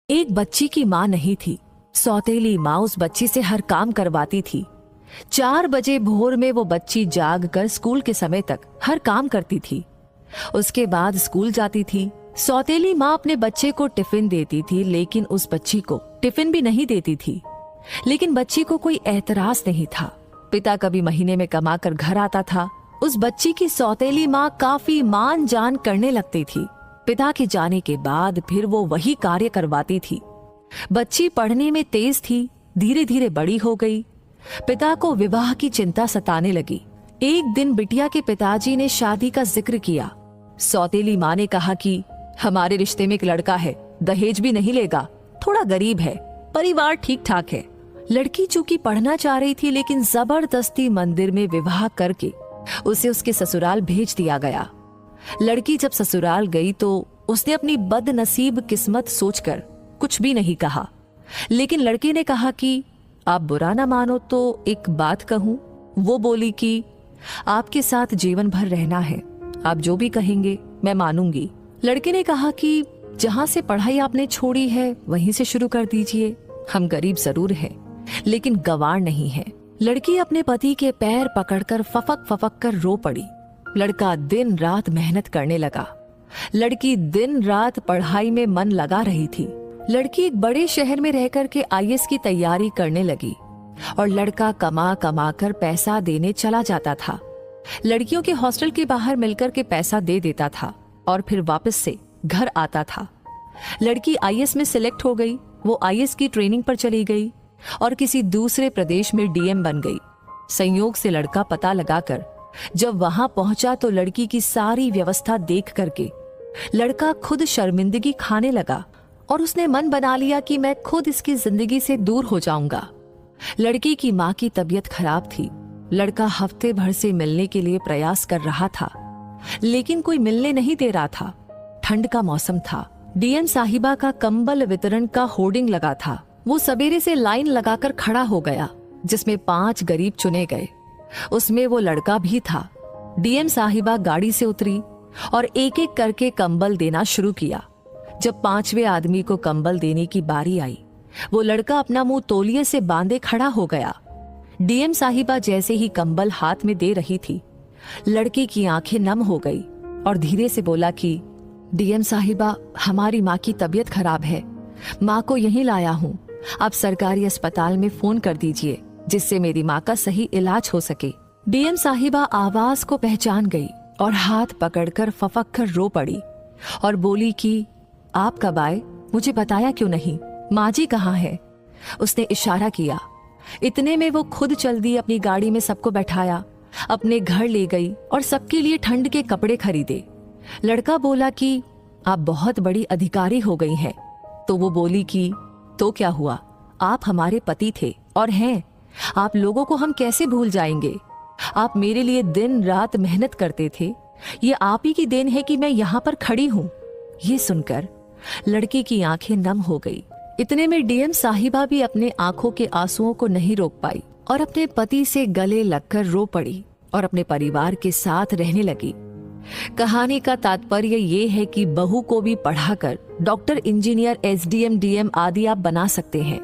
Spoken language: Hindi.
एक बच्ची की माँ नहीं थी। सौतेली माँ उस बच्ची से हर काम करवाती थी। 4 बजे भोर में वो बच्ची जाग कर स्कूल के समय तक हर काम करती थी। उसके बाद स्कूल जाती थी। सौतेली माँ अपने बच्चे को टिफिन देती थी, लेकिन उस बच्ची को टिफिन भी नहीं देती थी। लेकिन बच्ची को कोई एतराज नहीं था। पिता कभी महीने में कमा कर घर आता था। उस बच्ची की सौतेली माँ काफी मान जान करने लगती थी। पिता के जाने के बाद फिर वो वही कार्य करवाती थी। बच्ची पढ़ने में तेज थी, धीरे धीरे बड़ी हो गई। पिता को विवाह की चिंता सताने लगी। एक दिन बिटिया के पिताजी ने शादी का जिक्र किया। सौतेली माँ ने कहा कि हमारे रिश्ते में एक लड़का है, दहेज भी नहीं लेगा, थोड़ा गरीब है, परिवार ठीक ठाक है। लड़की चूंकि पढ़ना चाह रही थी, लेकिन जबरदस्ती मंदिर में विवाह करके उसे उसके ससुराल भेज दिया गया। लड़की जब ससुराल गई तो उसने अपनी बदनसीब किस्मत सोचकर कुछ भी नहीं कहा। लेकिन लड़के ने कहा कि आप बुरा ना मानो तो एक बात कहूं। वो बोली कि आपके साथ जीवन भर रहना है, आप जो भी कहेंगे मैं मानूंगी। लड़के ने कहा कि जहां से पढ़ाई आपने छोड़ी है वहीं से शुरू कर दीजिए। हम गरीब जरूर हैं, लेकिन गवार नहीं है। लड़की अपने पति के पैर पकड़कर फफक फफक कर रो पड़ी। लड़का दिन रात मेहनत करने लगा। लड़की दिन रात पढ़ाई में मन लगा रही थी। लड़की एक बड़े शहर में रह कर के आईएएस की तैयारी करने लगी और लड़का कमा कमा कर पैसा देने चला जाता था। लड़कियों के हॉस्टल के बाहर मिलकर के पैसा दे देता था और फिर वापस से घर आता था। लड़की आईएएस में सिलेक्ट हो गई। वो आईएएस की ट्रेनिंग पर चली गई और किसी दूसरे प्रदेश में डीएम बन गई। संयोग से लड़का पता लगाकर जब वहां पहुंचा तो लड़की की सारी व्यवस्था देख करके लड़का खुद शर्मिंदगी खाने लगा और उसने मन बना लिया कि मैं खुद इसकी जिंदगी से दूर हो जाऊंगा। लड़की की माँ की तबीयत खराब थी। लड़का हफ्ते भर से मिलने के लिए प्रयास कर रहा था, लेकिन कोई मिलने नहीं दे रहा था। ठंड का मौसम था। डीएम साहिबा का कंबल वितरण का होर्डिंग लगा था। वो सवेरे से लाइन लगाकर खड़ा हो गया, जिसमें 5 गरीब चुने गए। उसमें वो लड़का भी था। डीएम साहिबा गाड़ी से उतरी और एक एक करके कंबल देना शुरू किया। जब 5वें आदमी को कंबल देने की बारी आई, वो लड़का अपना मुंह तौलिए से बांधे खड़ा हो गया। डीएम साहिबा जैसे ही कंबल हाथ में दे रही थी, लड़के की आंखें नम हो गई और धीरे से बोला कि डीएम साहिबा, हमारी माँ की तबीयत खराब है, माँ को यहीं लाया हूँ। आप सरकारी अस्पताल में फोन कर दीजिए जिससे मेरी माँ का सही इलाज हो सके। डीएम साहिबा आवाज को पहचान गई और हाथ पकड़कर फफक कर रो पड़ी और बोली कि आप कब आए, मुझे बताया क्यों नहीं, माँ जी कहाँ है? उसने इशारा किया। इतने में वो खुद चल दी, अपनी गाड़ी में सबको बैठाया, अपने घर ले गई और सबके लिए ठंड के कपड़े खरीदे। लड़का बोला कि आप बहुत बड़ी अधिकारी हो गई हैं। तो वो बोली कि तो क्या हुआ, आप हमारे पति थे और हैं। आप लोगों को हम कैसे भूल जाएंगे? आप मेरे लिए दिन रात मेहनत करते थे। ये आप ही की देन है कि मैं यहाँ पर खड़ी हूँ। ये सुनकर लड़की की आंखें नम हो गई। इतने में डीएम साहिबा भी अपने आंखों के आंसुओं को नहीं रोक पाई और अपने पति से गले लगकर रो पड़ी और अपने परिवार के साथ रहने लगी। कहानी का तात्पर्य ये है कि बहू को भी पढ़ाकर डॉक्टर, इंजीनियर, एसडीएम, डीएम आदि आप बना सकते हैं।